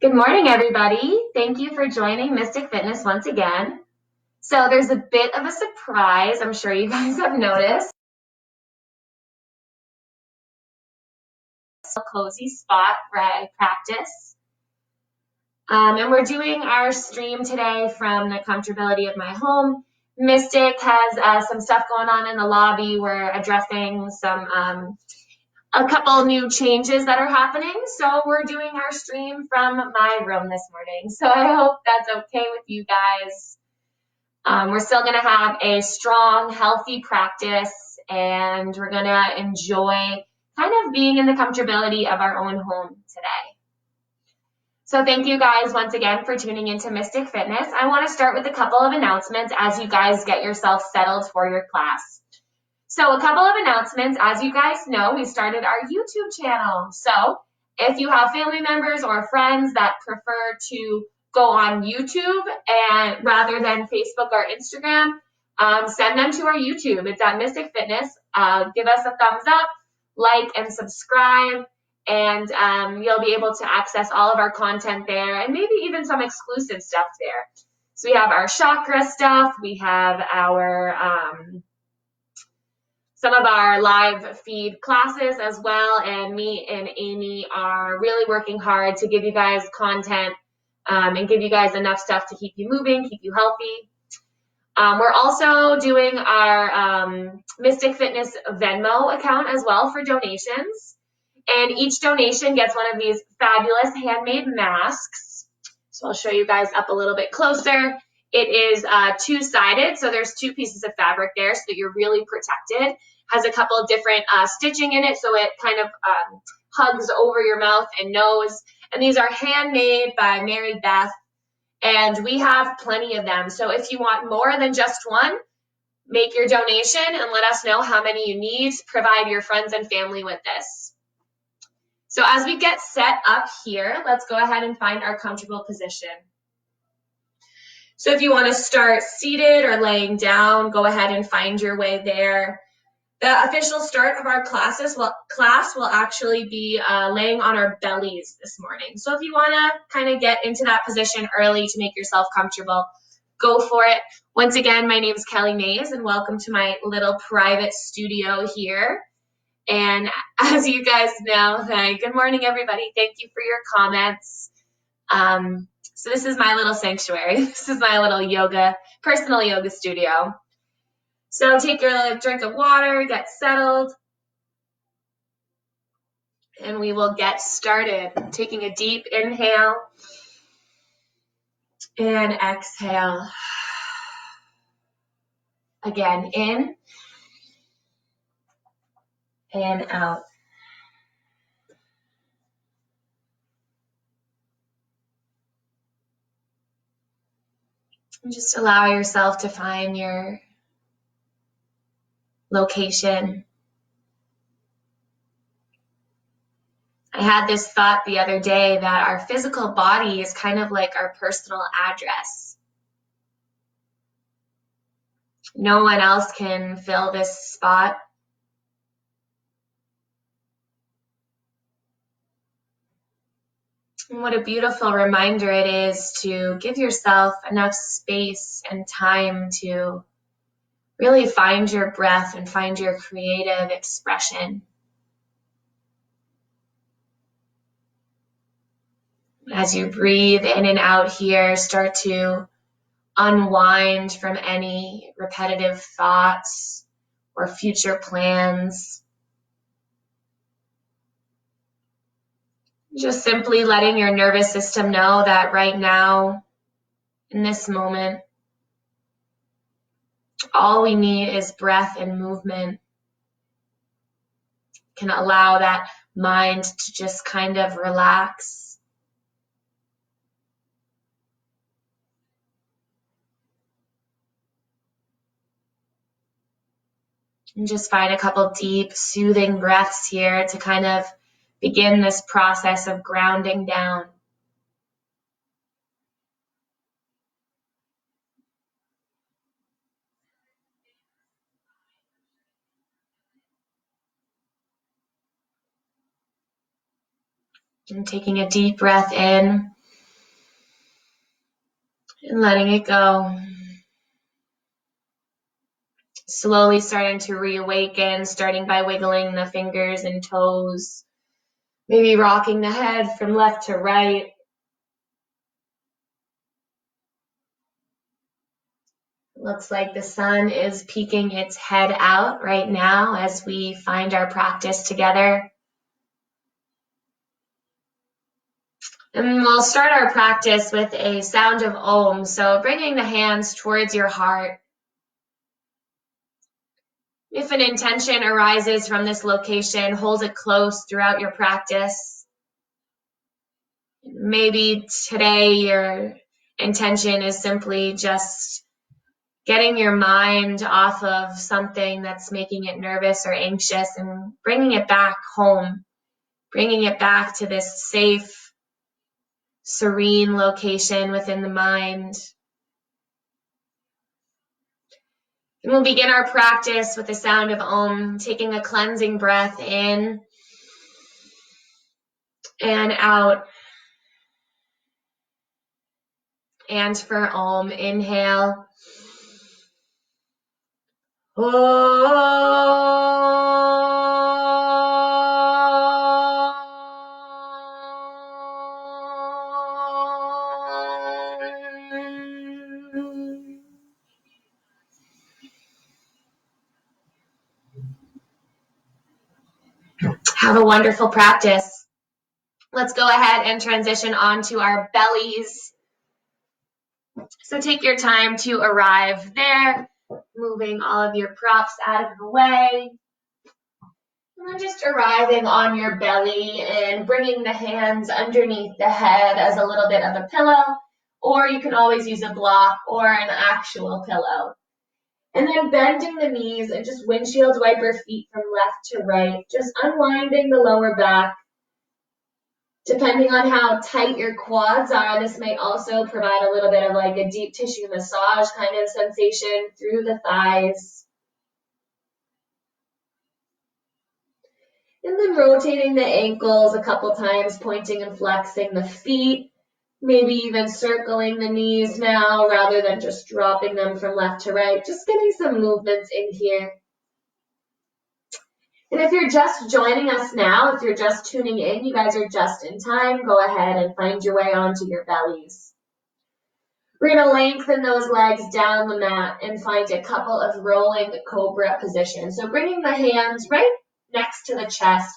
Good morning, everybody. Thank you for joining Mystic Fitness once again. So there's a bit of a surprise, I'm sure you guys have noticed. A cozy spot where I practice. And we're doing our stream today from the comfortability of my home. Mystic has some stuff going on in the lobby. We're addressing a couple new changes that are happening. So we're doing our stream from my room this morning. So I hope that's okay with you guys. We're still going to have a strong, healthy practice, and we're going to enjoy kind of being in the comfortability of our own home today. So thank you guys once again for tuning into Mystic Fitness. I want to start with a couple of announcements as you guys get yourself settled for your class. So a couple of announcements. As you guys know, we started our YouTube channel. So if you have family members or friends that prefer to go on YouTube and rather than Facebook or Instagram, send them to our YouTube. It's at Mystic Fitness. Give us a thumbs up, like, and subscribe, and you'll be able to access all of our content there and maybe even some exclusive stuff there. So we have our chakra stuff. We have our some of our live feed classes as well, and me and Amy are really working hard to give you guys content and give you guys enough stuff to keep you moving, keep you healthy. We're also doing our Mystic Fitness Venmo account as well for donations, and each donation gets one of these fabulous handmade masks. So I'll show you guys up a little bit closer. It is two-sided, so there's two pieces of fabric there so that you're really protected. Has a couple of different stitching in it, so it kind of hugs over your mouth and nose. And these are handmade by Mary Beth, and we have plenty of them. So if you want more than just one, make your donation and let us know how many you need. Provide your friends and family with this. So as we get set up here, let's go ahead and find our comfortable position. So if you want to start seated or laying down, go ahead and find your way there. The official start of our class will actually be laying on our bellies this morning. So if you want to kind of get into that position early to make yourself comfortable, go for it. Once again, my name is Kelly Mays, and welcome to my little private studio here. And as you guys know, good morning, everybody. Thank you for your comments. So this is my little sanctuary. This is my little personal yoga studio. So take your drink of water, get settled, and we will get started. Taking a deep inhale and exhale. Again, in and out. And just allow yourself to find your location. I had this thought the other day that our physical body is kind of like our personal address. No one else can fill this spot. And what a beautiful reminder it is to give yourself enough space and time to really find your breath and find your creative expression. As you breathe in and out here, start to unwind from any repetitive thoughts or future plans. Just simply letting your nervous system know that right now, in this moment, all we need is breath and movement. Can allow that mind to just kind of relax. And just find a couple deep, soothing breaths here to kind of begin this process of grounding down. And taking a deep breath in And letting it go. Slowly starting to reawaken, starting by wiggling the fingers and toes, maybe rocking the head from left to right. Looks like the sun is peeking its head out right now as we find our practice together. And we'll start our practice with a sound of Om. So bringing the hands towards your heart. If an intention arises from this location, hold it close throughout your practice. Maybe today your intention is simply just getting your mind off of something that's making it nervous or anxious and bringing it back home, bringing it back to this safe, serene location within the mind. And we'll begin our practice with the sound of Om, taking a cleansing breath in and out. And for Om, inhale. Have a wonderful practice. Let's go ahead and transition on to our bellies. So take your time to arrive there, moving all of your props out of the way. And then just arriving on your belly and bringing the hands underneath the head as a little bit of a pillow, or you can always use a block or an actual pillow. And then bending the knees and just windshield wiper feet from left to right, just unwinding the lower back. Depending on how tight your quads are, this may also provide a little bit of like a deep tissue massage kind of sensation through the thighs. And then rotating the ankles a couple times, pointing and flexing the feet, maybe even circling the knees now rather than just dropping them from left to right, just getting some movements in here. And if you're just joining us now, if you're just tuning in, you guys are just in time, go ahead and find your way onto your bellies. We're going to lengthen those legs down the mat and find a couple of rolling cobra positions. So bringing the hands right next to the chest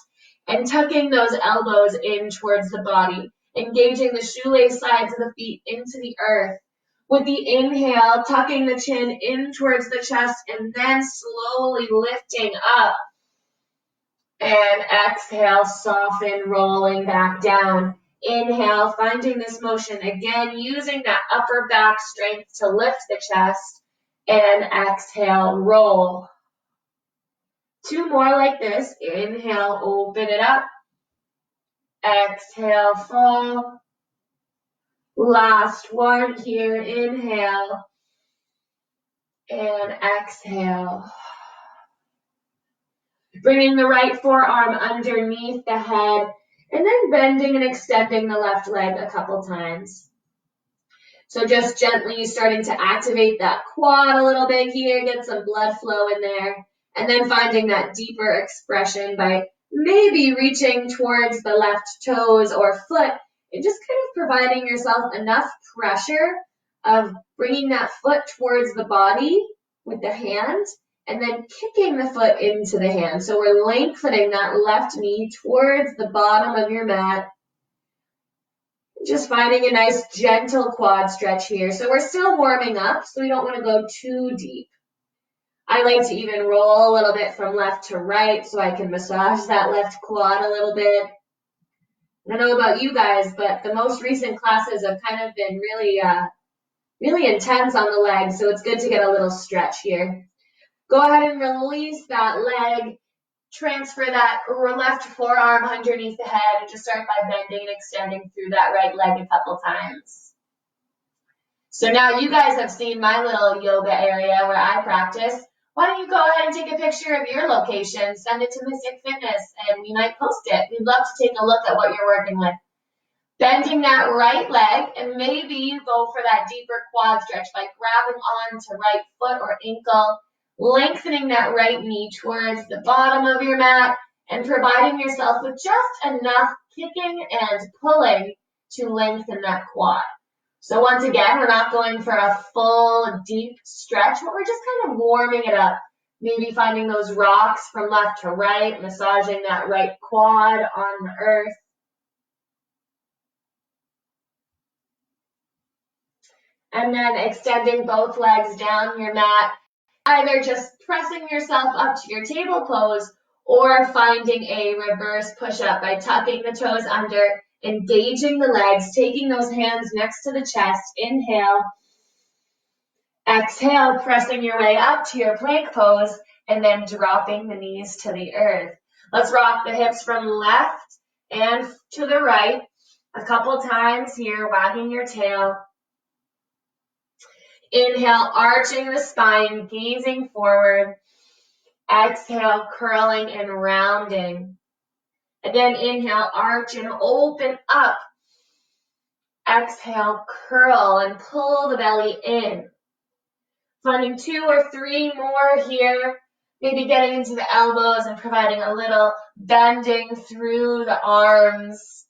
and tucking those elbows in towards the body, engaging the shoelace sides of the feet into the earth. With the inhale, tucking the chin in towards the chest and then slowly lifting up. And exhale, soften, rolling back down. Inhale, finding this motion again, using that upper back strength to lift the chest. And exhale, roll. Two more like this. Inhale, open it up. Exhale, fall. Last one here. Inhale. And exhale. Bringing the right forearm underneath the head, and then bending and extending the left leg a couple times. So just gently starting to activate that quad a little bit here, get some blood flow in there, and then finding that deeper expression by maybe reaching towards the left toes or foot and just kind of providing yourself enough pressure of bringing that foot towards the body with the hand and then kicking the foot into the hand. So we're lengthening that left knee towards the bottom of your mat. Just finding a nice gentle quad stretch here. So we're still warming up, so we don't want to go too deep. I like to even roll a little bit from left to right so I can massage that left quad a little bit. I don't know about you guys, but the most recent classes have kind of been really intense on the legs, so it's good to get a little stretch here. Go ahead and release that leg. Transfer that left forearm underneath the head and just start by bending and extending through that right leg a couple times. So now you guys have seen my little yoga area where I practice. Why don't you go ahead and take a picture of your location, send it to Mystic Fitness, and we might post it. We'd love to take a look at what you're working with. Bending that right leg, and maybe you go for that deeper quad stretch by grabbing onto right foot or ankle, lengthening that right knee towards the bottom of your mat, and providing yourself with just enough kicking and pulling to lengthen that quad. So once again, we're not going for a full deep stretch, but we're just kind of warming it up. Maybe finding those rocks from left to right, massaging that right quad on the earth. And then extending both legs down your mat, either just pressing yourself up to your table pose or finding a reverse push-up by tucking the toes under, engaging the legs, taking those hands next to the chest. Inhale. Exhale, pressing your way up to your plank pose and then dropping the knees to the earth. Let's rock the hips from left and to the right a couple times here, wagging your tail. Inhale, arching the spine, gazing forward. Exhale, curling and rounding. Again, inhale, arch and open up. Exhale, curl and pull the belly in. Finding 2 or 3 more here. Maybe getting into the elbows and providing a little bending through the arms.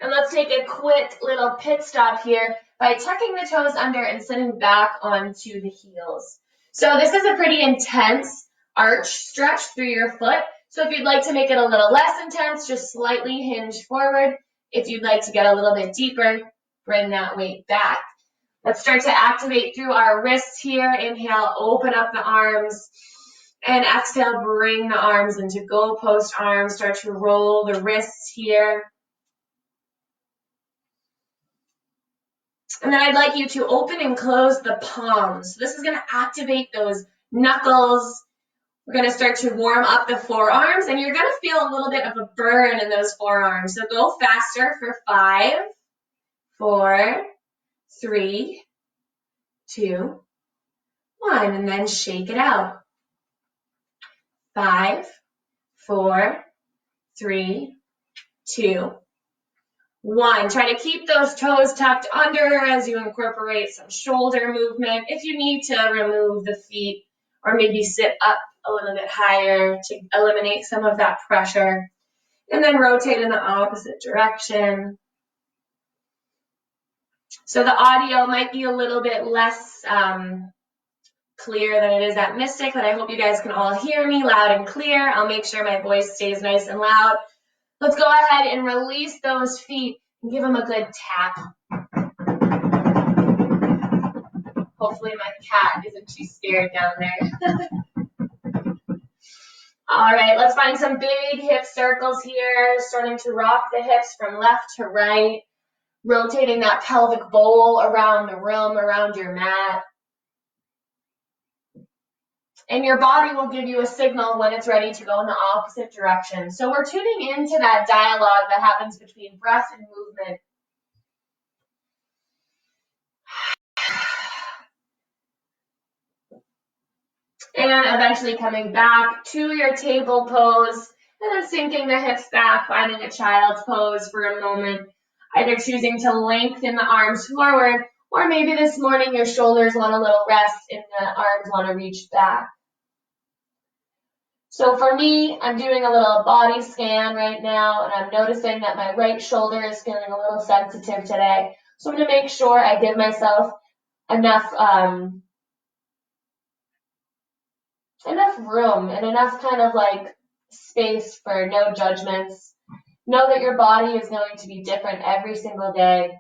And let's take a quick little pit stop here by tucking the toes under and sitting back onto the heels. So this is a pretty intense arch stretch through your foot. So if you'd like to make it a little less intense, just slightly hinge forward. If you'd like to get a little bit deeper, bring that weight back. Let's start to activate through our wrists here. Inhale, open up the arms. And exhale, bring the arms into goal post arms. Start to roll the wrists here. And then I'd like you to open and close the palms. This is going to activate those knuckles. We're going to start to warm up the forearms, and you're going to feel a little bit of a burn in those forearms. So go faster for 5, 4, 3, 2, 1, and then shake it out. 5, 4, 3, 2, 1. Try to keep those toes tucked under as you incorporate some shoulder movement. If you need to remove the feet or maybe sit up a little bit higher to eliminate some of that pressure. And then rotate in the opposite direction. So the audio might be a little bit less clear than it is at Mystic, but I hope you guys can all hear me loud and clear. I'll make sure my voice stays nice and loud. Let's go ahead and release those feet and give them a good tap. Hopefully my cat isn't too scared down there. All right, let's find some big hip circles here, starting to rock the hips from left to right, rotating that pelvic bowl around the room, around your mat. And your body will give you a signal when it's ready to go in the opposite direction. So we're tuning into that dialogue that happens between breath and movement. And eventually coming back to your table pose, and then sinking the hips back, finding a child's pose for a moment, either choosing to lengthen the arms forward, or maybe this morning your shoulders want a little rest and the arms want to reach back. So for me, I'm doing a little body scan right now, and I'm noticing that my right shoulder is feeling a little sensitive today. So I'm going to make sure I give myself enough room and enough kind of like space for no judgments. Know that your body is going to be different every single day.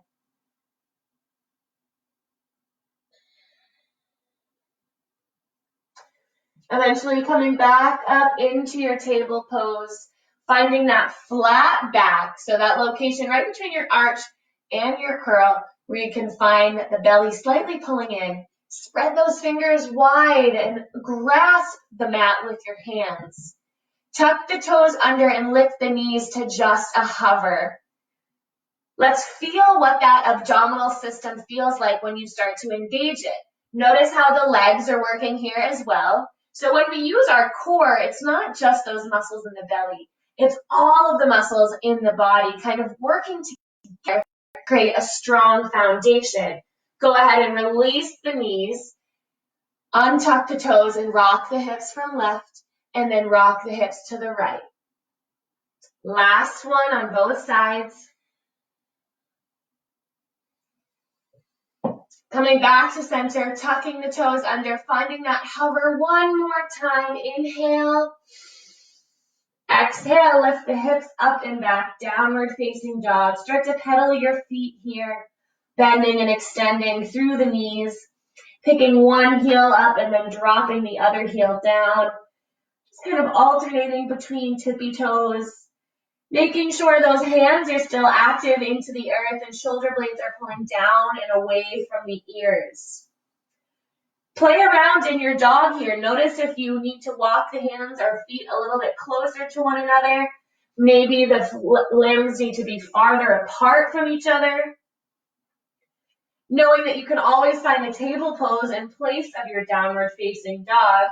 Eventually coming back up into your table pose, finding that flat back, so that location right between your arch and your curl, where you can find the belly slightly pulling in. Spread those fingers wide and grasp the mat with your hands. Tuck the toes under and lift the knees to just a hover. Let's feel what that abdominal system feels like when you start to engage it. Notice how the legs are working here as well. So when we use our core, it's not just those muscles in the belly. It's all of the muscles in the body kind of working together to create a strong foundation. Go ahead and release the knees, untuck the toes and rock the hips from left, and then rock the hips to the right. Last one on both sides. Coming back to center, tucking the toes under, finding that hover one more time. Inhale. Exhale, lift the hips up and back, downward facing dog. Start to pedal your feet here, bending and extending through the knees, picking one heel up and then dropping the other heel down. Just kind of alternating between tippy toes, making sure those hands are still active into the earth and shoulder blades are pulling down and away from the ears. Play around in your dog here. Notice if you need to walk the hands or feet a little bit closer to one another. Maybe the limbs need to be farther apart from each other. Knowing that you can always find the table pose in place of your downward facing dog.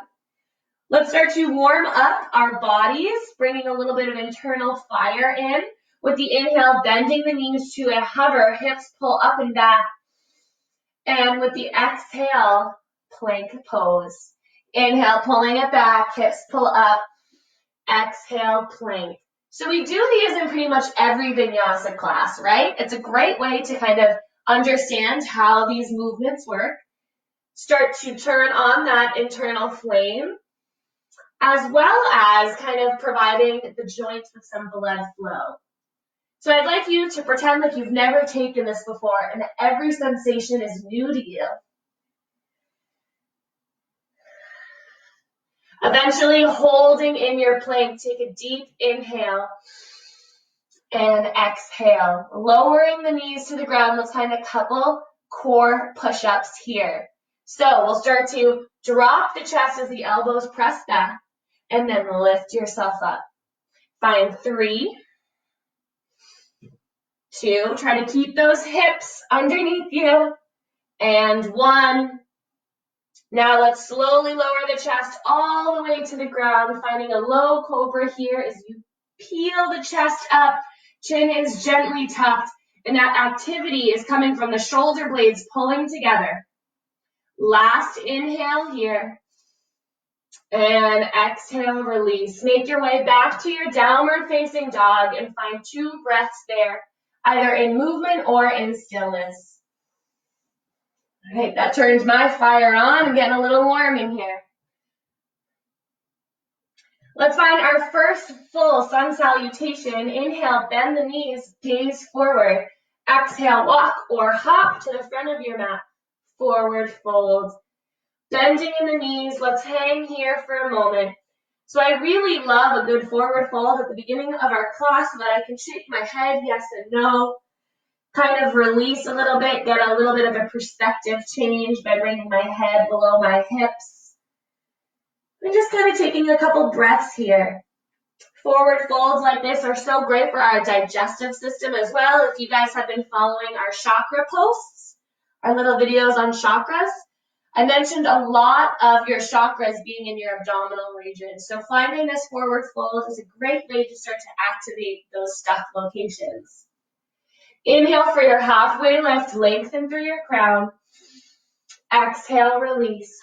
Let's start to warm up our bodies, bringing a little bit of internal fire in. With the inhale, bending the knees to a hover, hips pull up and back. And with the exhale, plank pose. Inhale, pulling it back, hips pull up. Exhale, plank. So we do these in pretty much every vinyasa class, right? It's a great way to kind of understand how these movements work. Start to turn on that internal flame, as well as kind of providing the joints with some blood flow. So I'd like you to pretend like you've never taken this before and that every sensation is new to you. Eventually holding in your plank, take a deep inhale and exhale. Lowering the knees to the ground, let's find a couple core push-ups here. So we'll start to drop the chest as the elbows press back and then lift yourself up. Find 3, 2, try to keep those hips underneath you, and 1. Now let's slowly lower the chest all the way to the ground, finding a low cobra here as you peel the chest up, chin is gently tucked, and that activity is coming from the shoulder blades pulling together. Last inhale here, and exhale, release. Make your way back to your downward facing dog and find 2 breaths there, either in movement or in stillness. All right, that turns my fire on. I'm getting a little warm in here. Let's find our first full sun salutation. Inhale, bend the knees, gaze forward. Exhale, walk or hop to the front of your mat. Forward fold. Bending in the knees, let's hang here for a moment. So I really love a good forward fold at the beginning of our class so that I can shake my head, yes and no. Kind of release a little bit, get a little bit of a perspective change by bringing my head below my hips. And just kind of taking a couple breaths here. Forward folds like this are so great for our digestive system as well. If you guys have been following our chakra posts, our little videos on chakras, I mentioned a lot of your chakras being in your abdominal region. So finding this forward fold is a great way to start to activate those stuck locations. Inhale for your halfway lift, lengthen through your crown. Exhale, release.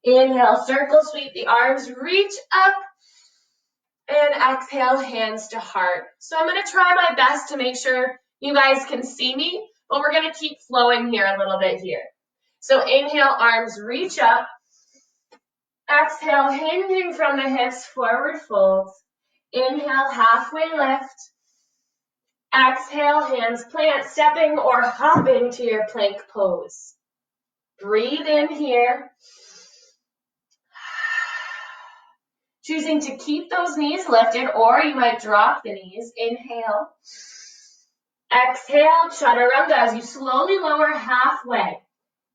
Inhale, circle sweep the arms, reach up. And exhale, hands to heart. So I'm going to try my best to make sure you guys can see me, but we're going to keep flowing here a little bit here. So inhale, arms reach up. Exhale, hinging from the hips, forward fold. Inhale, halfway lift. Exhale, hands plant, stepping or hopping to your plank pose. Breathe in here. Choosing to keep those knees lifted, or you might drop the knees. Inhale. Exhale, chaturanga as you slowly lower halfway.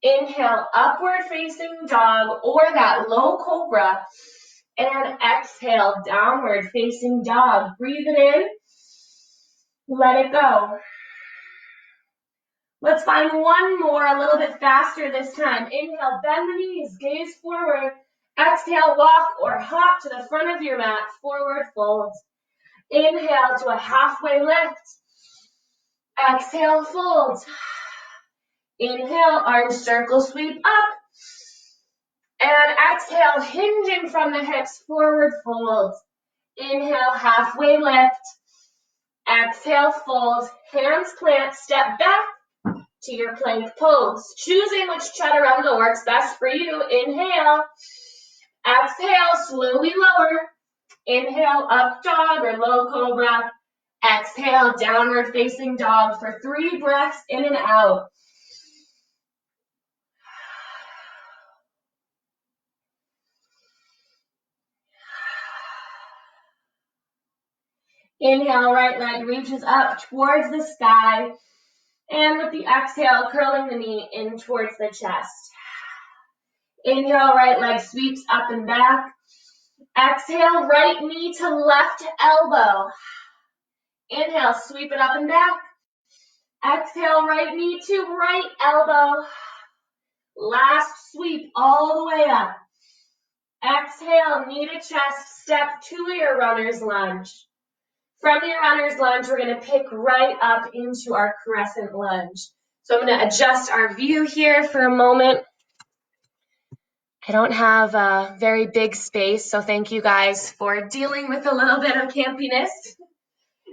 Inhale, upward facing dog or that low cobra. And exhale, downward facing dog. Breathe it in. Let it go. Let's find one more a little bit faster this time. Inhale, bend the knees, gaze forward. Exhale, walk or hop to the front of your mat, forward fold. Inhale to a halfway lift. Exhale, fold. Inhale, arm circle sweep up. And exhale, hinging from the hips, forward fold. Inhale, halfway lift. Exhale, fold. Hands plant, step back to your plank pose. Choosing which chaturanga works best for you. Inhale. Exhale, slowly lower. Inhale, up dog or low cobra. Exhale, downward facing dog for 3 breaths in and out. Inhale, right leg reaches up towards the sky. And with the exhale, curling the knee in towards the chest. Inhale, right leg sweeps up and back. Exhale, right knee to left elbow. Inhale, sweep it up and back. Exhale, right knee to right elbow. Last sweep all the way up. Exhale, knee to chest, step to your runner's lunge. From your runner's lunge, we're going to pick right up into our crescent lunge. So I'm going to adjust our view here for a moment. I don't have a very big space, so thank you guys for dealing with a little bit of campiness.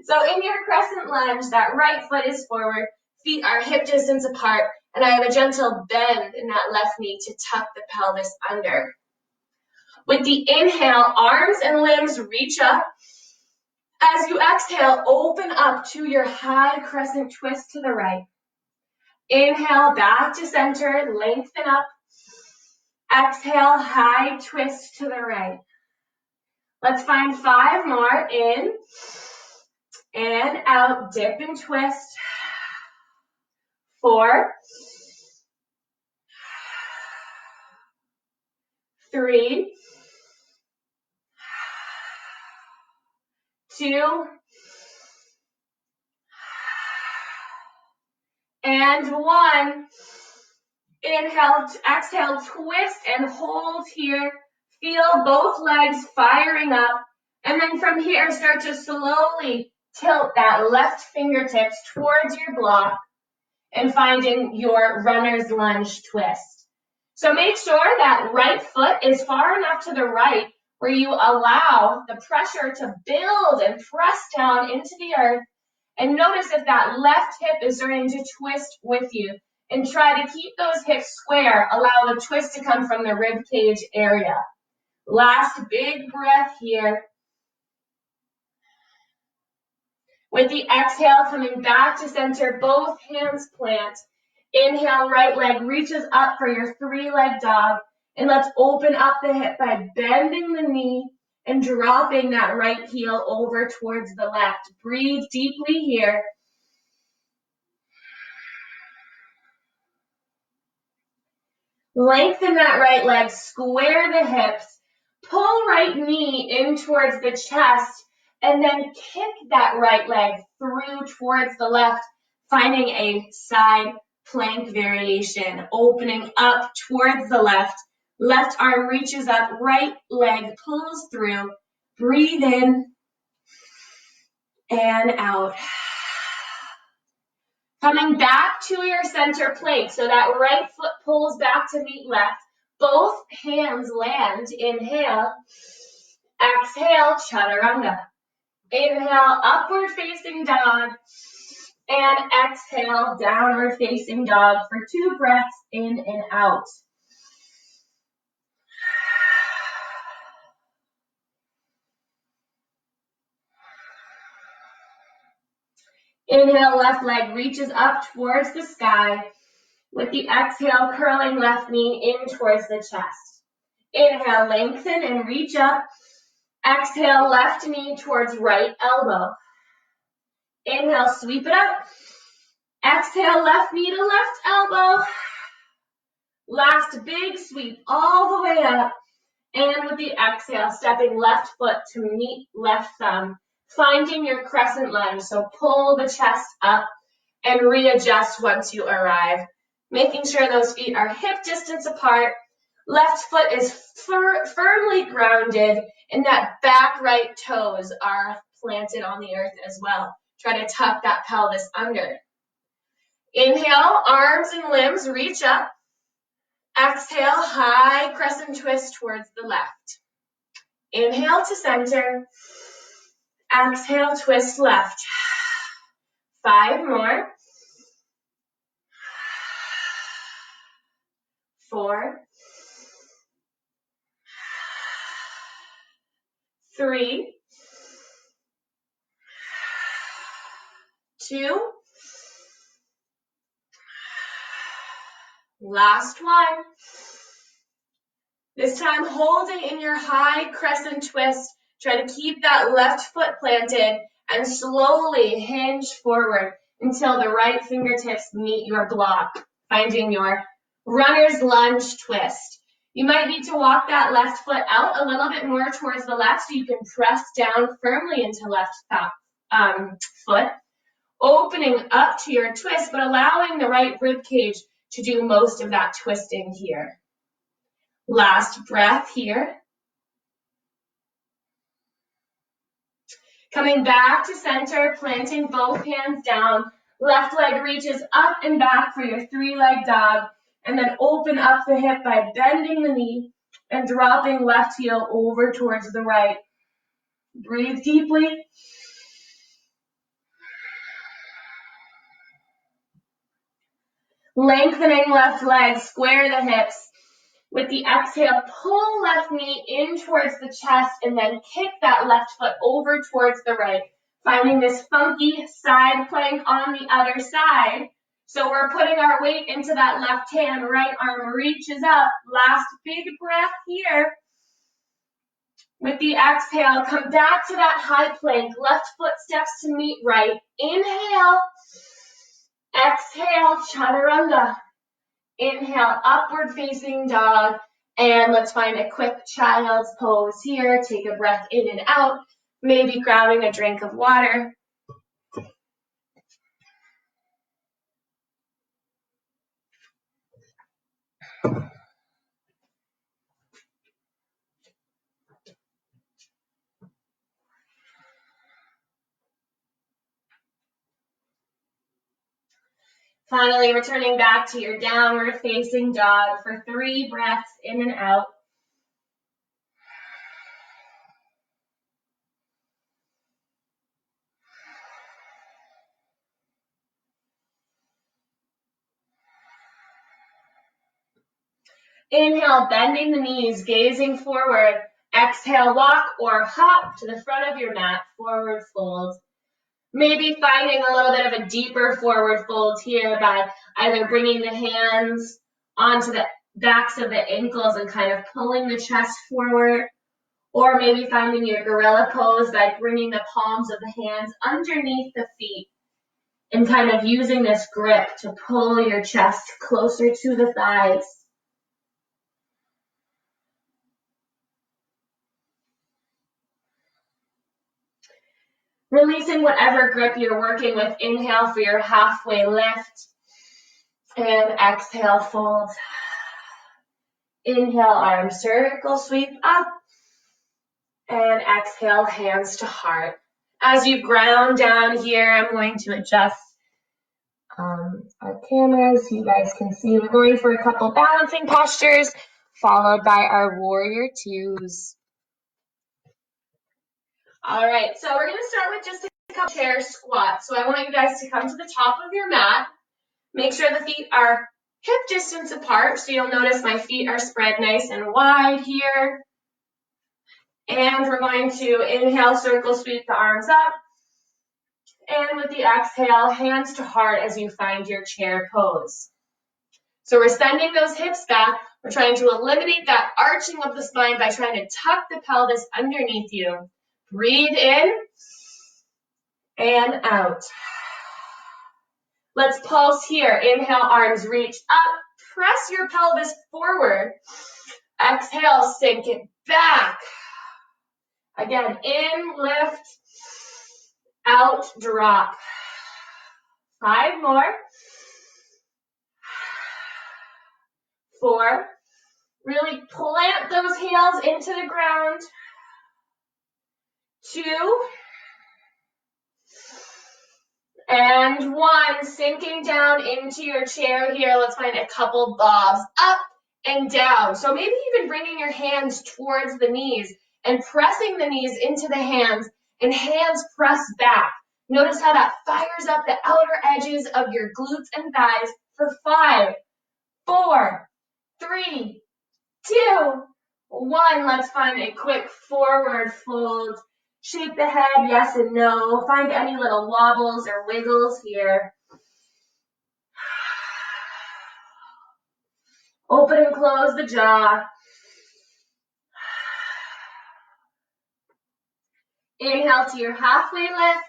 So in your crescent lunge, that right foot is forward, feet are hip distance apart, and I have a gentle bend in that left knee to tuck the pelvis under. With the inhale, arms and limbs reach up. As you exhale, open up to your high crescent twist to the right. Inhale, back to center, lengthen up. Exhale, high twist to the right. Let's find 5 more. In and out, dip and twist. 4, 3, 2, and 1. Inhale, exhale, twist and hold here. Feel both legs firing up. And then from here, start to slowly tilt that left fingertips towards your block and finding your runner's lunge twist. So make sure that right foot is far enough to the right where you allow the pressure to build and press down into the earth. And notice if that left hip is starting to twist with you. And try to keep those hips square. Allow the twist to come from the rib cage area. Last big breath here. With the exhale, coming back to center, both hands plant. Inhale, right leg reaches up for your 3-leg dog. And let's open up the hip by bending the knee and dropping that right heel over towards the left. Breathe deeply here. Lengthen that right leg, square the hips, pull right knee in towards the chest, and then kick that right leg through towards the left, finding a side plank variation, opening up towards the left. Left arm reaches up, right leg pulls through. Breathe in and out. Coming back to your center plank, so that right foot pulls back to meet left. Both hands land. Inhale. Exhale, chaturanga. Inhale, upward facing dog. And exhale, downward facing dog for 2 breaths in and out. Inhale, left leg reaches up towards the sky. With the exhale, curling left knee in towards the chest. Inhale, lengthen and reach up. Exhale, left knee towards right elbow. Inhale, sweep it up. Exhale, left knee to left elbow. Last big sweep all the way up. And with the exhale, stepping left foot to meet left thumb. Finding your crescent lunge, so pull the chest up and readjust once you arrive. Making sure those feet are hip distance apart. Left foot is firmly grounded, and that back right toes are planted on the earth as well. Try to tuck that pelvis under. Inhale, arms and limbs reach up. Exhale, high crescent twist towards the left. Inhale to center. Exhale, twist left. 5 more. 4. 3. 2. Last one. This time, holding in your high crescent twist. Try to keep that left foot planted and slowly hinge forward until the right fingertips meet your block, finding your runner's lunge twist. You might need to walk that left foot out a little bit more towards the left so you can press down firmly into left foot, opening up to your twist, but allowing the right rib cage to do most of that twisting here. Last breath here. Coming back to center, planting both hands down. Left leg reaches up and back for your 3-leg dog. And then open up the hip by bending the knee and dropping left heel over towards the right. Breathe deeply. Lengthening left leg, square the hips. With the exhale, pull left knee in towards the chest and then kick that left foot over towards the right. Finding this funky side plank on the other side. So we're putting our weight into that left hand, right arm reaches up. Last big breath here. With the exhale, come back to that high plank. Left foot steps to meet right. Inhale. Exhale, chaturanga. Inhale, upward facing dog. And let's find a quick child's pose here. Take a breath in and out. Maybe grabbing a drink of water. Finally, returning back to your downward facing dog for 3 breaths in and out. Inhale, bending the knees, gazing forward. Exhale, walk or hop to the front of your mat, forward fold. Maybe finding a little bit of a deeper forward fold here by either bringing the hands onto the backs of the ankles and kind of pulling the chest forward, or maybe finding your gorilla pose by bringing the palms of the hands underneath the feet and kind of using this grip to pull your chest closer to the thighs. Releasing whatever grip you're working with. Inhale for your halfway lift. And exhale, fold. Inhale, arm circle, sweep up. And exhale, hands to heart. As you ground down here, I'm going to adjust our cameras so you guys can see. We're going for a couple balancing postures, followed by our warrior twos. All right, so we're going to start with just a couple chair squats. So I want you guys to come to the top of your mat. Make sure the feet are hip distance apart. So you'll notice my feet are spread nice and wide here. And we're going to inhale, circle, sweep the arms up. And with the exhale, hands to heart as you find your chair pose. So we're sending those hips back. We're trying to eliminate that arching of the spine by trying to tuck the pelvis underneath you. Breathe in and out. Let's pulse here. Inhale, arms reach up. Press your pelvis forward. Exhale, sink it back. Again, in, lift, out, drop. 5 more. 4, Really plant those heels into the ground. 2 and 1. Sinking down into your chair here. Let's find a couple bobs up and down. So maybe even bringing your hands towards the knees and pressing the knees into the hands and hands press back. Notice how that fires up the outer edges of your glutes and thighs for 5, 4, 3, 2, 1. Let's find a quick forward fold. Shake the head, yes and no. Find any little wobbles or wiggles here. Open and close the jaw. Inhale to your halfway lift.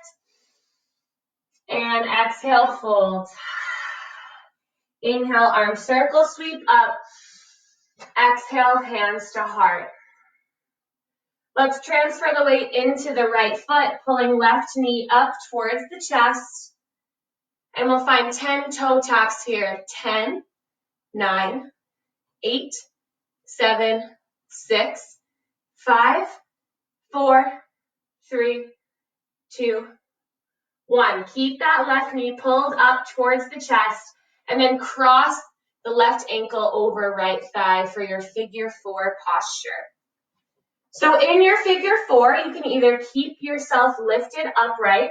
And exhale, fold. Inhale, arm circle, sweep up. Exhale, hands to heart. Let's transfer the weight into the right foot, pulling left knee up towards the chest. And we'll find 10 toe taps here. 10, 9, 8, 7, 6, 5, 4, 3, 2, 1. Keep that left knee pulled up towards the chest and then cross the left ankle over right thigh for your figure 4 posture. So in your figure 4, you can either keep yourself lifted upright,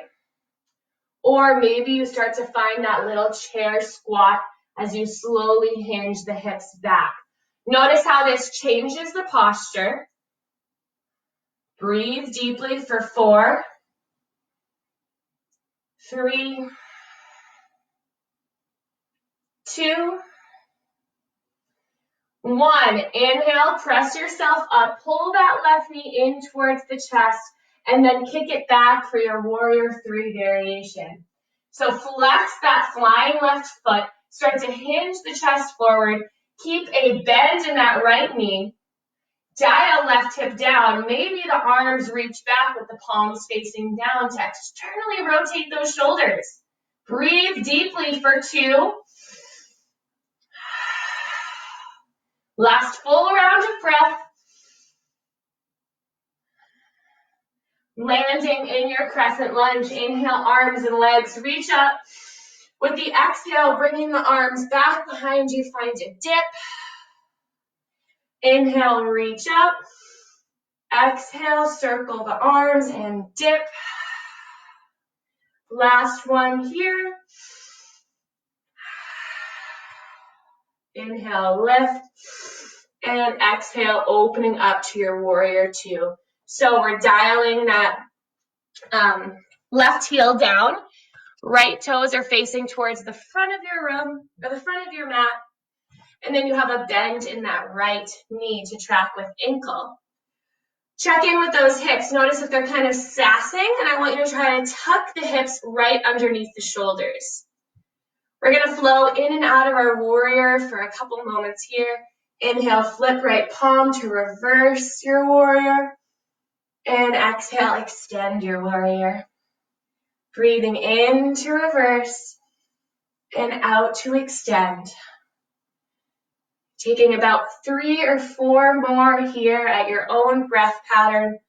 or maybe you start to find that little chair squat as you slowly hinge the hips back. Notice how this changes the posture. Breathe deeply for 4, 3, 2, 1. Inhale, press yourself up, pull that left knee in towards the chest, and then kick it back for your warrior 3 variation. So flex that flying left foot, start to hinge the chest forward, keep a bend in that right knee, dial left hip down, maybe the arms reach back with the palms facing down to externally rotate those shoulders. Breathe deeply for 2. Last full round of breath. Landing in your crescent lunge. Inhale, arms and legs reach up. With the exhale, bringing the arms back behind you, find a dip. Inhale, reach up. Exhale, circle the arms and dip. Last one here. Inhale, lift. And exhale, opening up to your warrior 2. So we're dialing that left heel down. Right toes are facing towards the front of your room, or the front of your mat. And then you have a bend in that right knee to track with ankle. Check in with those hips. Notice if they're kind of sassing, and I want you to try to tuck the hips right underneath the shoulders. We're going to flow in and out of our warrior for a couple moments here. Inhale, flip right palm to reverse your warrior. And exhale, extend your warrior. Breathing in to reverse and out to extend. Taking about 3 or 4 more here at your own breath pattern.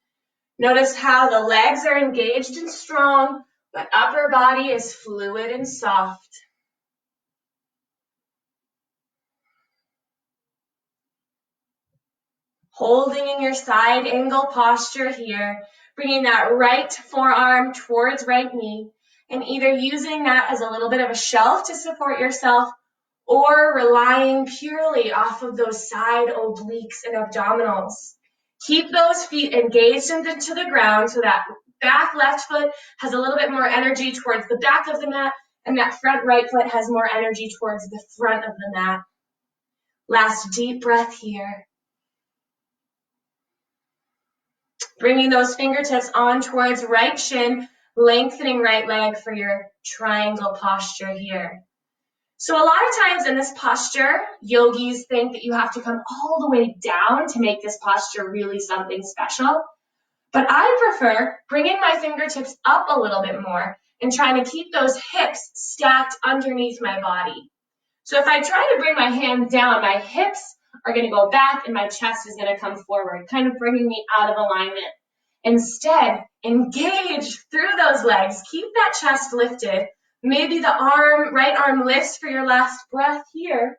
Notice how the legs are engaged and strong, but upper body is fluid and soft. Holding in your side angle posture here, bringing that right forearm towards right knee, and either using that as a little bit of a shelf to support yourself, or relying purely off of those side obliques and abdominals. Keep those feet engaged into the ground so that back left foot has a little bit more energy towards the back of the mat, and that front right foot has more energy towards the front of the mat. Last deep breath here. Bringing those fingertips on towards right shin, lengthening right leg for your triangle posture here. So a lot of times in this posture, yogis think that you have to come all the way down to make this posture really something special. But I prefer bringing my fingertips up a little bit more and trying to keep those hips stacked underneath my body. So if I try to bring my hands down, my hips are going to go back and my chest is going to come forward, kind of bringing me out of alignment. Instead, engage through those legs. Keep that chest lifted. Maybe the right arm lifts for your last breath here.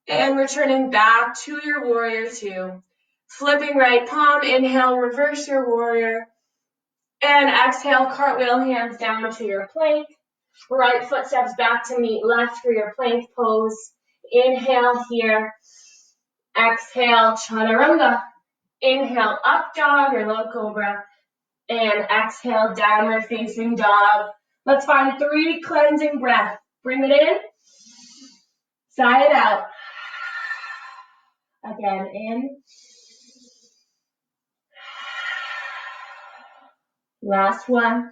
And returning back to your warrior two. Flipping right palm, inhale, reverse your warrior. And exhale, cartwheel hands down to your plank. Right foot steps back to meet left for your plank pose. Inhale here. Exhale, chaturanga. Inhale, up dog or low cobra. And exhale, downward facing dog. Let's find 3 cleansing breaths. Bring it in. Sigh it out. Again, in. Last one.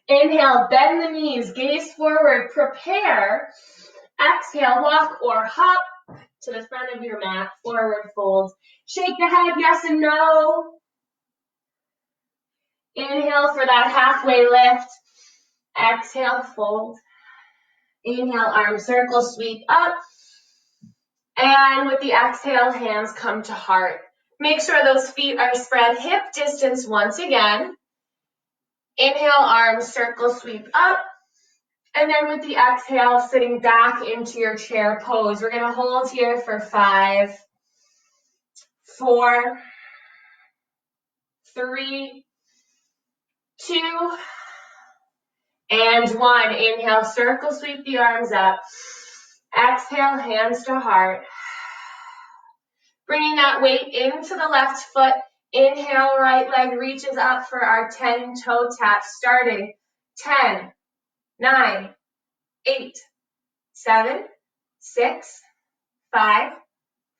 Inhale, bend the knees, gaze forward, prepare. Exhale, walk or hop to the front of your mat, forward fold. Shake the head, yes and no. Inhale for that halfway lift. Exhale, fold. Inhale, arm circle, sweep up. And with the exhale, hands come to heart. Make sure those feet are spread hip distance once again. Inhale, arms circle, sweep up. And then with the exhale, sitting back into your chair pose. We're going to hold here for 5, 4, 3, 2, and 1. Inhale, circle, sweep the arms up. Exhale, hands to heart. Bringing that weight into the left foot. Inhale, right leg reaches up for our 10 toe tap, starting 10, 9, 8, 7, 6, 5,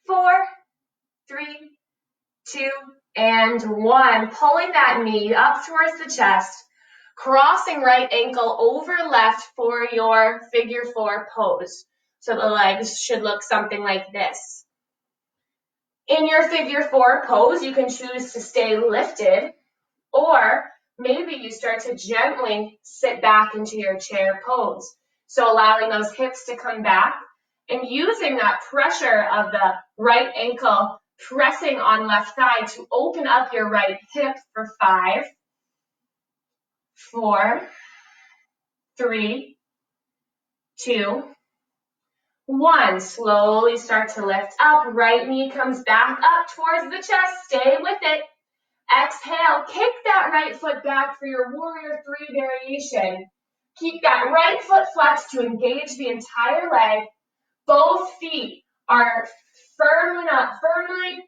4, 3, 2, and 1. Pulling that knee up towards the chest, crossing right ankle over left for your figure 4 pose. So the legs should look something like this. In your figure 4 pose, you can choose to stay lifted, or maybe you start to gently sit back into your chair pose. So allowing those hips to come back and using that pressure of the right ankle pressing on left thigh to open up your right hip for 5, 4, 3, 2, 1. Slowly start to lift up. Right knee comes back up towards the chest. Stay with it. Exhale. Kick that right foot back for your warrior 3 variation. Keep that right foot flexed to engage the entire leg. Both feet are firmly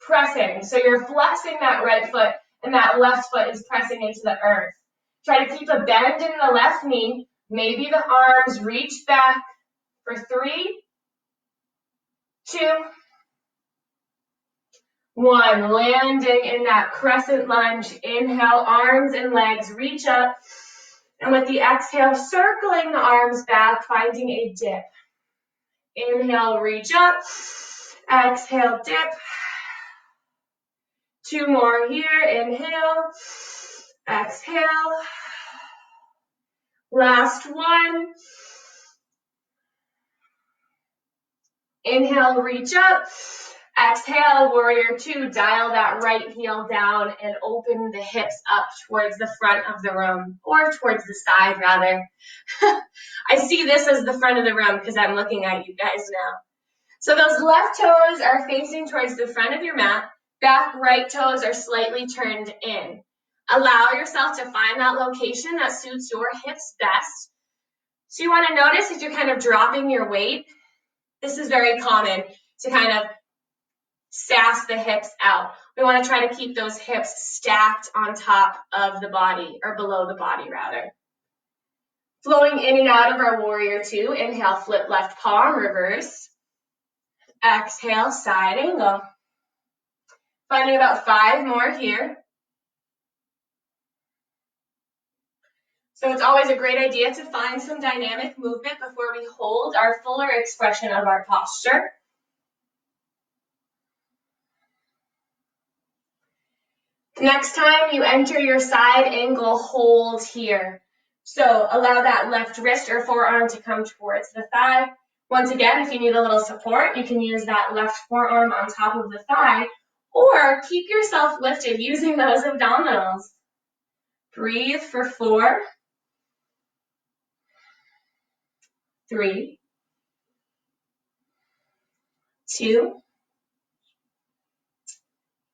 pressing. So you're flexing that right foot and that left foot is pressing into the earth. Try to keep a bend in the left knee. Maybe the arms reach back for 3, 2, 1. Landing in that crescent lunge. Inhale, arms and legs reach up. And with the exhale, circling the arms back, finding a dip. Inhale, reach up. Exhale, dip. 2 more here. Inhale. Exhale. Last one. Inhale, reach up. Exhale, warrior 2. Dial that right heel down and open the hips up towards the front of the room, or towards the side rather. I see this as the front of the room because I'm looking at you guys now. So those left toes are facing towards the front of your mat. Back right toes are slightly turned in. Allow yourself to find that location that suits your hips best. So you want to notice as you're kind of dropping your weight, this is very common to kind of sass the hips out. We want to try to keep those hips stacked on top of the body, or below the body rather. Flowing in and out of our warrior 2. Inhale, flip left palm, reverse. Exhale, side angle. Finding about 5 more here. So it's always a great idea to find some dynamic movement before we hold our fuller expression of our posture. Next time you enter your side angle, hold here. So allow that left wrist or forearm to come towards the thigh. Once again, if you need a little support, you can use that left forearm on top of the thigh, or keep yourself lifted using those abdominals. Breathe for 4, 3, 2.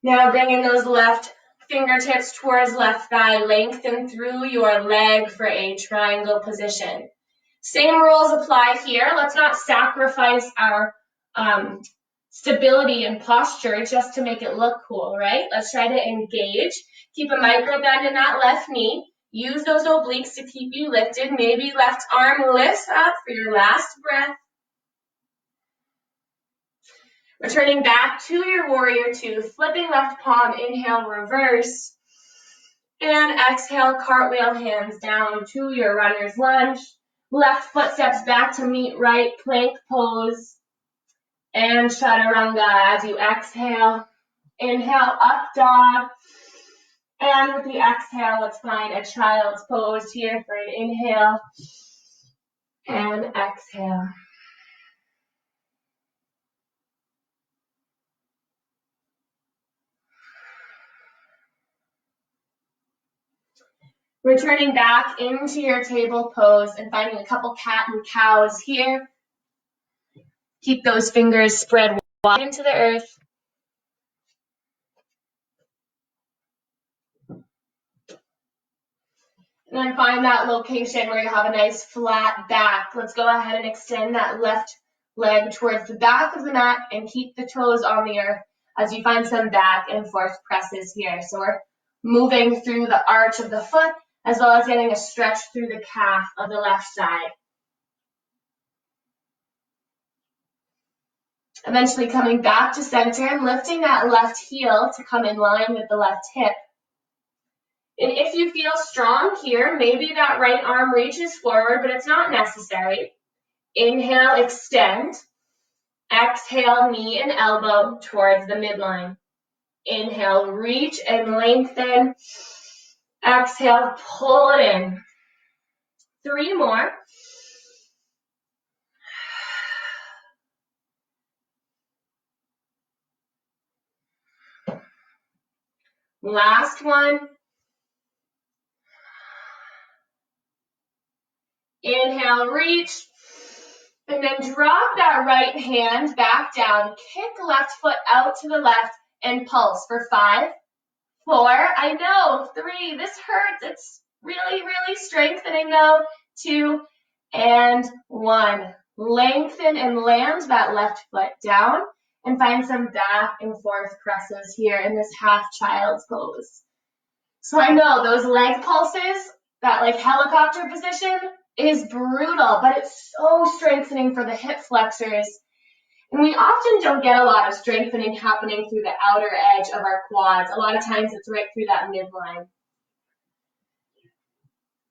Now bringing those left fingertips towards left thigh, lengthen through your leg for a triangle position. Same rules apply here. Let's not sacrifice our stability and posture just to make it look cool, right? Let's try to engage. Keep a micro bend in that left knee. Use those obliques to keep you lifted. Maybe left arm lifts up for your last breath. Returning back to your warrior two, flipping left palm, inhale, reverse. And exhale, cartwheel, hands down to your runner's lunge. Left foot steps back to meet right, plank pose. And chaturanga as you exhale. Inhale, up dog. And with the exhale, let's find a child's pose here for an inhale. And exhale. Returning back into your table pose and finding a couple cat and cows here. Keep those fingers spread wide into the earth. And then find that location where you have a nice flat back. Let's go ahead and extend that left leg towards the back of the mat and keep the toes on the earth as you find some back and forth presses here. So we're moving through the arch of the foot as well as getting a stretch through the calf of the left side. Eventually coming back to center and lifting that left heel to come in line with the left hip. And if you feel strong here, maybe that right arm reaches forward, but it's not necessary. Inhale, extend. Exhale, knee and elbow towards the midline. Inhale, reach and lengthen. Exhale, pull it in. 3 more. Last one. Inhale, reach. And then drop that right hand back down. Kick left foot out to the left and pulse for 5, 4, I know, 3, this hurts. It's really, really strengthening though. 2 and 1. Lengthen and land that left foot down and find some back and forth presses here in this half child's pose. So I know those leg pulses, that like helicopter position is brutal, but it's so strengthening for the hip flexors. And we often don't get a lot of strengthening happening through the outer edge of our quads. A lot of times it's right through that midline.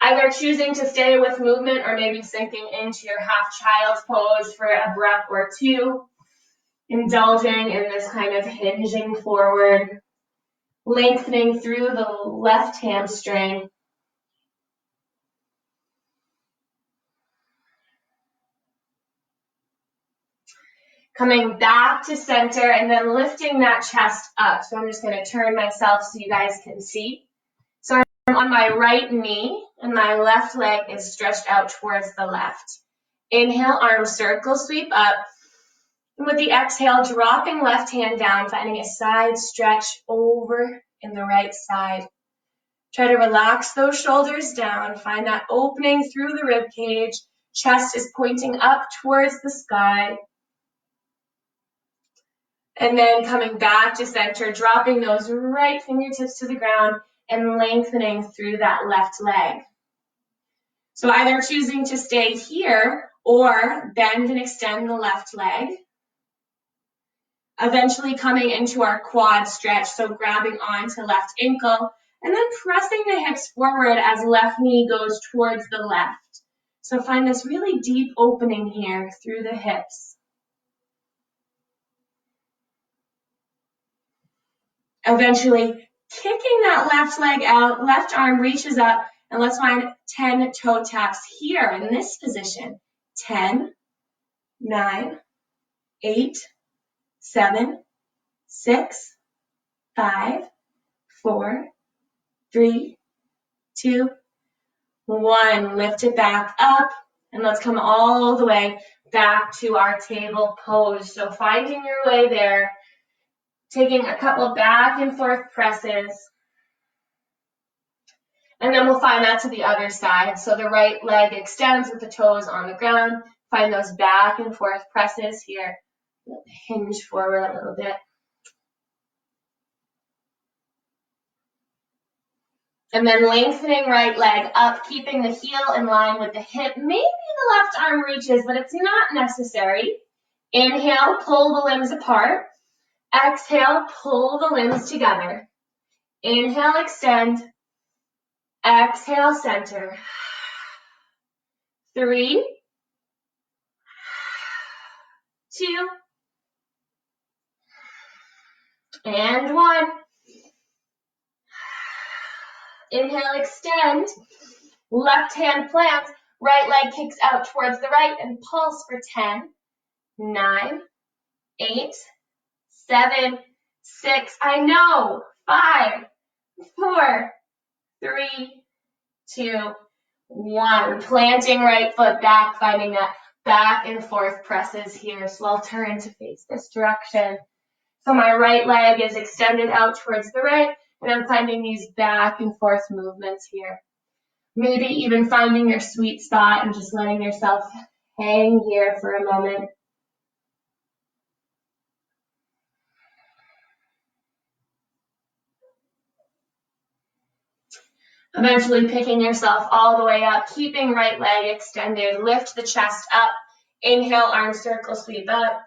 Either choosing to stay with movement or maybe sinking into your half child's pose for a breath or 2. Indulging in this kind of hinging forward, lengthening through the left hamstring. Coming back to center and then lifting that chest up. So I'm just going to turn myself so you guys can see. So I'm on my right knee and my left leg is stretched out towards the left. Inhale, arm circle, sweep up. And with the exhale, dropping left hand down, finding a side stretch over in the right side. Try to relax those shoulders down. Find that opening through the rib cage. Chest is pointing up towards the sky. And then coming back to center, dropping those right fingertips to the ground and lengthening through that left leg. So either choosing to stay here or bend and extend the left leg. Eventually coming into our quad stretch, so grabbing onto left ankle and then pressing the hips forward as left knee goes towards the left. So find this really deep opening here through the hips. Eventually kicking that left leg out, left arm reaches up And let's find 10 toe taps here in this position. 10, 9, 8, 7, 6, 5, 4, 3, 2, 1. Lift it back up, and let's come all the way back to our table pose. So finding your way there, taking a couple back and forth presses, and then we'll find that to the other side. So the right leg extends with the toes on the ground. Find those back and forth presses here. Hinge forward a little bit. And then lengthening right leg up, keeping the heel in line with the hip. Maybe the left arm reaches, but it's not necessary. Inhale, pull the limbs apart. Exhale, pull the limbs together. Inhale, extend. Exhale, center. 3, 2, and 1. Inhale, extend. Left hand plants. Right leg kicks out towards the right and pulse for 10, 9, 8, 7, 6. I know. 5, 4, 3, 2, 1. Planting right foot back, finding that back and forth presses here. So I'll turn to face this direction. So my right leg is extended out towards the right, and I'm finding these back and forth movements here. Maybe even finding your sweet spot and just letting yourself hang here for a moment. Eventually picking yourself all the way up, keeping right leg extended. Lift the chest up. Inhale, arm circle, sweep up.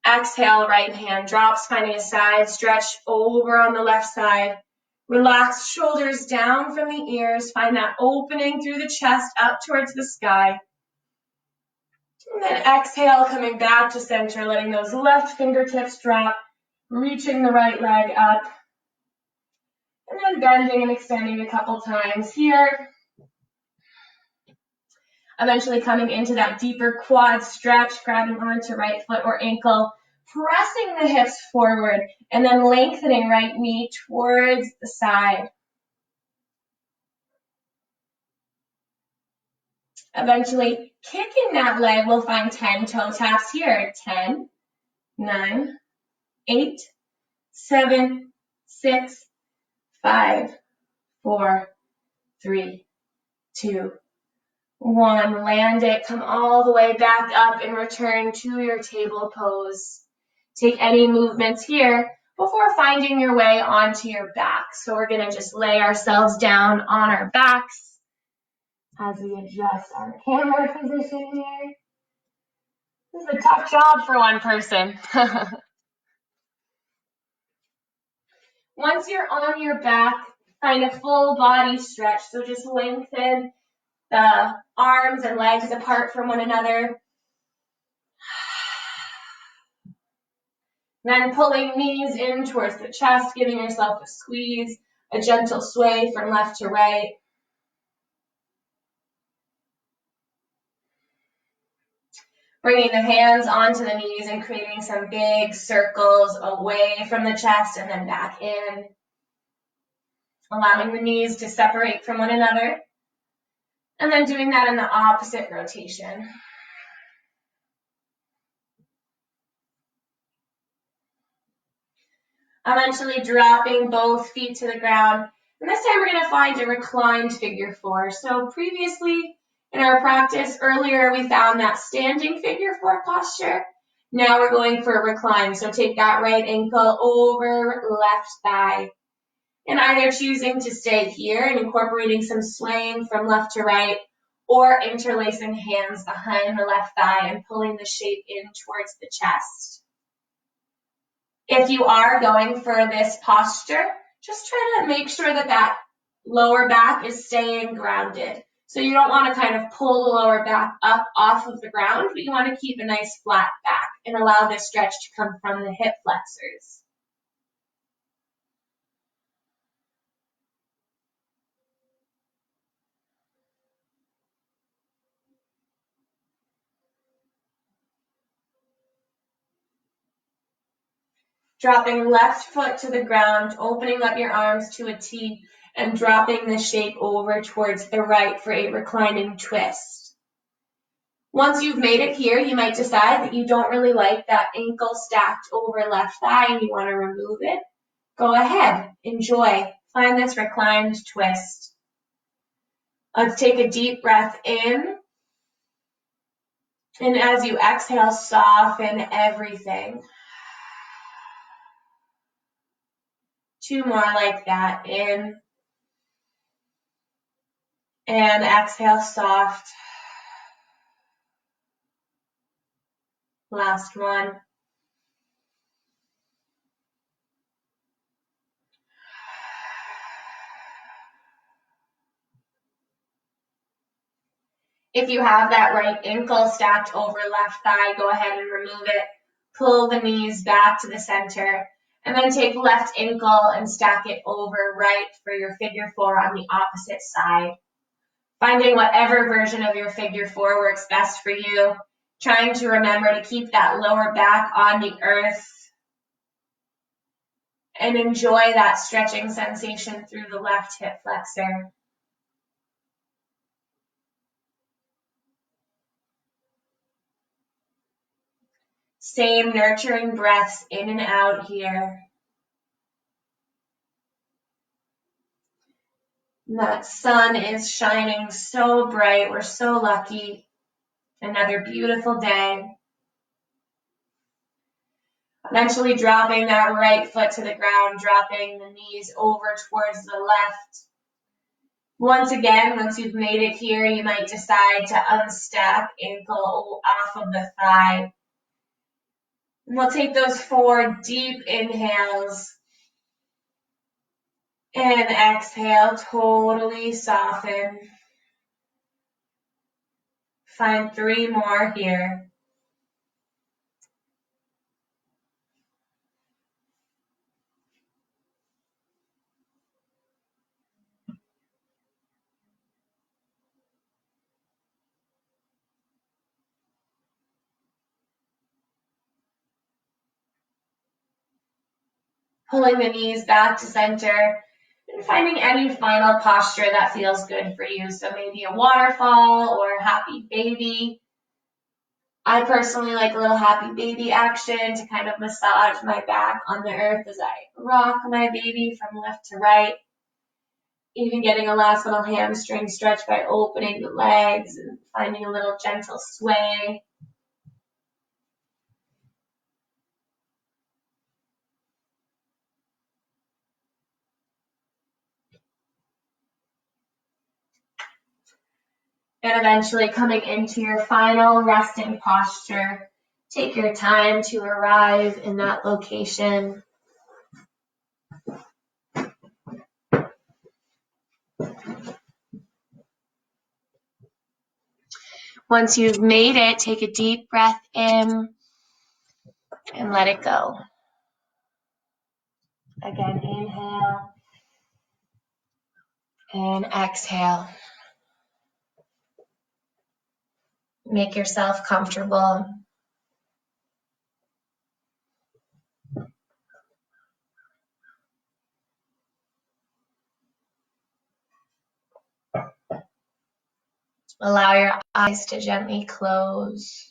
Exhale, right hand drops, finding a side stretch over on the left side. Relax shoulders down from the ears. Find that opening through the chest up towards the sky. And then exhale, coming back to center, letting those left fingertips drop, reaching the right leg up. And then bending and extending a couple times here. Eventually coming into that deeper quad stretch, grabbing onto right foot or ankle, pressing the hips forward, and then lengthening right knee towards the side. Eventually kicking that leg, we'll find 10 toe taps here. 10, 9, 8, 7, 6, 5, 4, 3, 2, 1. Land it, come all the way back up and return to your table pose. Take any movements here before finding your way onto your back. So we're going to just lay ourselves down on our backs as we adjust our camera position here. This is a tough job for one person. Once you're on your back, find a full body stretch. So just lengthen the arms and legs apart from one another. Then pulling knees in towards the chest, giving yourself a squeeze, a gentle sway from left to right. Bringing the hands onto the knees and creating some big circles away from the chest and then back in. Allowing the knees to separate from one another. And then doing that in the opposite rotation. Eventually dropping both feet to the ground. And this time we're going to find a reclined figure four. So previously in our practice earlier, we found that standing figure four posture. Now we're going for a recline. So take that right ankle over left thigh. And either choosing to stay here and incorporating some swaying from left to right, or interlacing hands behind the left thigh and pulling the shape in towards the chest. If you are going for this posture, just try to make sure that that lower back is staying grounded. So you don't want to kind of pull the lower back up off of the ground, but you want to keep a nice flat back and allow this stretch to come from the hip flexors. Dropping left foot to the ground, opening up your arms to a T, and dropping the shape over towards the right for a reclining twist. Once you've made it here, you might decide that you don't really like that ankle stacked over left thigh and you want to remove it. Go ahead, enjoy. Find this reclined twist. Let's take a deep breath in. And as you exhale, soften everything. 2 more like that. In. And exhale, soft. Last one. If you have that right ankle stacked over left thigh, go ahead and remove it. Pull the knees back to the center. And then take left ankle and stack it over right for your figure 4 on the opposite side. Finding whatever version of your figure 4 works best for you. Trying to remember to keep that lower back on the earth. And enjoy that stretching sensation through the left hip flexor. Same nurturing breaths in and out here. That sun is shining so bright. We're so lucky. Another beautiful day. Eventually dropping that right foot to the ground, dropping the knees over towards the left. Once again, once you've made it here, you might decide to unstack ankle off of the thigh. And we'll take those 4 deep inhales. And exhale, totally soften. Find 3 more here. Pulling the knees back to center and finding any final posture that feels good for you. So maybe a waterfall or a happy baby. I personally like a little happy baby action to kind of massage my back on the earth as I rock my baby from left to right. Even getting a last little hamstring stretch by opening the legs and finding a little gentle sway. And eventually coming into your final resting posture. Take your time to arrive in that location. Once you've made it, take a deep breath in and let it go. Again, inhale and exhale. Make yourself comfortable. Allow your eyes to gently close.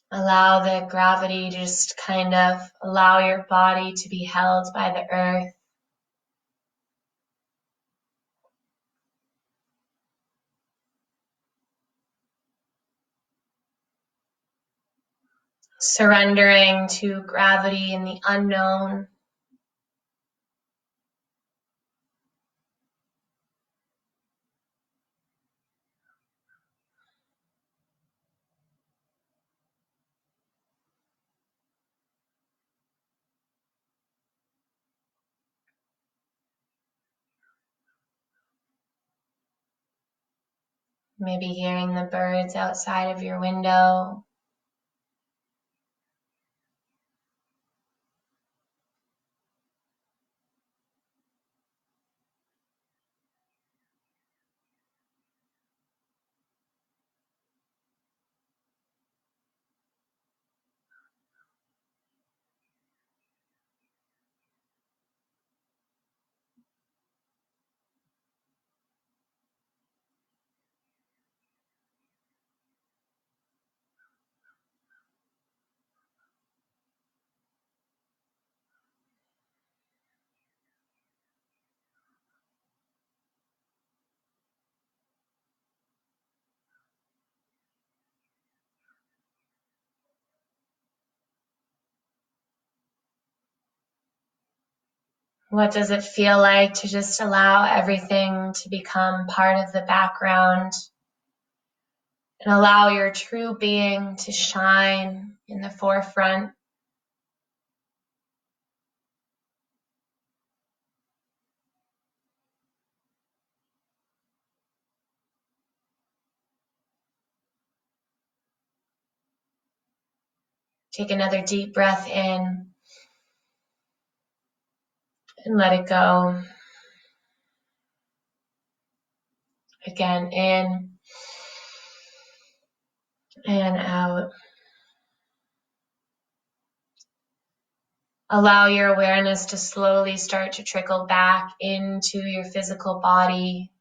Allow the gravity to just kind of allow your body to be held by the earth. Surrendering to gravity and the unknown. Maybe hearing the birds outside of your window. What does it feel like to just allow everything to become part of the background and allow your true being to shine in the forefront? Take another deep breath in and let it go. Again, in and out. Allow your awareness to slowly start to trickle back into your physical body.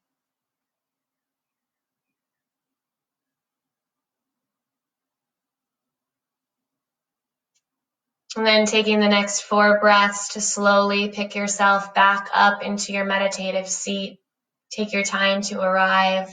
And then taking the next 4 breaths to slowly pick yourself back up into your meditative seat. Take your time to arrive.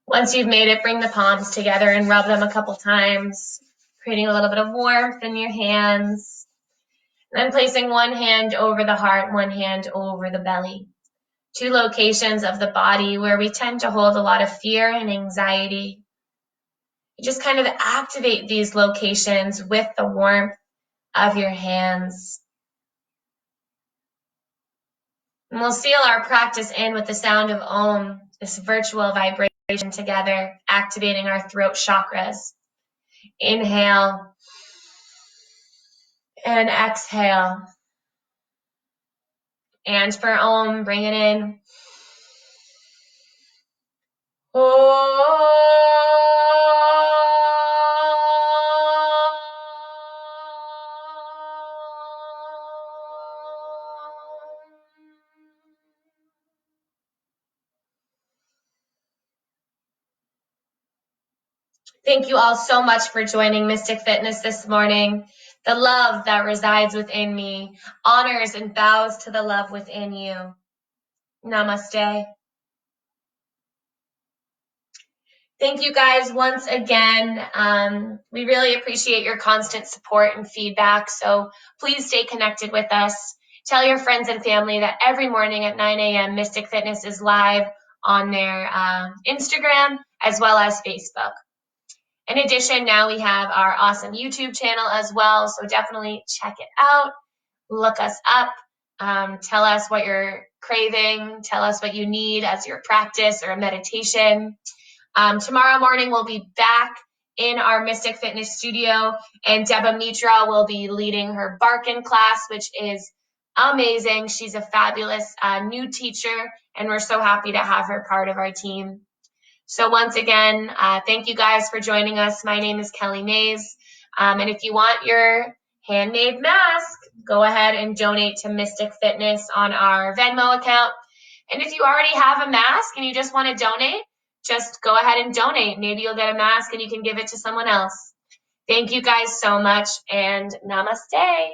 Once you've made it, bring the palms together and rub them a couple times, creating a little bit of warmth in your hands. Then placing one hand over the heart, one hand over the belly. 2 locations of the body where we tend to hold a lot of fear and anxiety. You just kind of activate these locations with the warmth of your hands. And we'll seal our practice in with the sound of Om, this virtual vibration together, activating our throat chakras. Inhale and exhale. And for Om, bring it in. Thank you all so much for joining Mystic Fitness this morning. The love that resides within me honors and bows to the love within you. Namaste. Thank you guys once again. We really appreciate your constant support and feedback, so please stay connected with us. Tell your friends and family that every morning at 9 a.m. Mystic Fitness is live on their Instagram as well as Facebook. In addition, now we have our awesome YouTube channel as well, so definitely check it out. Look us up. Tell us what you're craving. Tell us what you need as your practice or a meditation. Tomorrow morning, we'll be back in our Mystic Fitness studio, and Deba Mitra will be leading her Barkin class, which is amazing. She's a fabulous new teacher, and we're so happy to have her part of our team. So once again, thank you guys for joining us. My name is Kelly Mays. And if you want your handmade mask, go ahead and donate to Mystic Fitness on our Venmo account. And if you already have a mask and you just want to donate, just go ahead and donate. Maybe you'll get a mask and you can give it to someone else. Thank you guys so much, and namaste.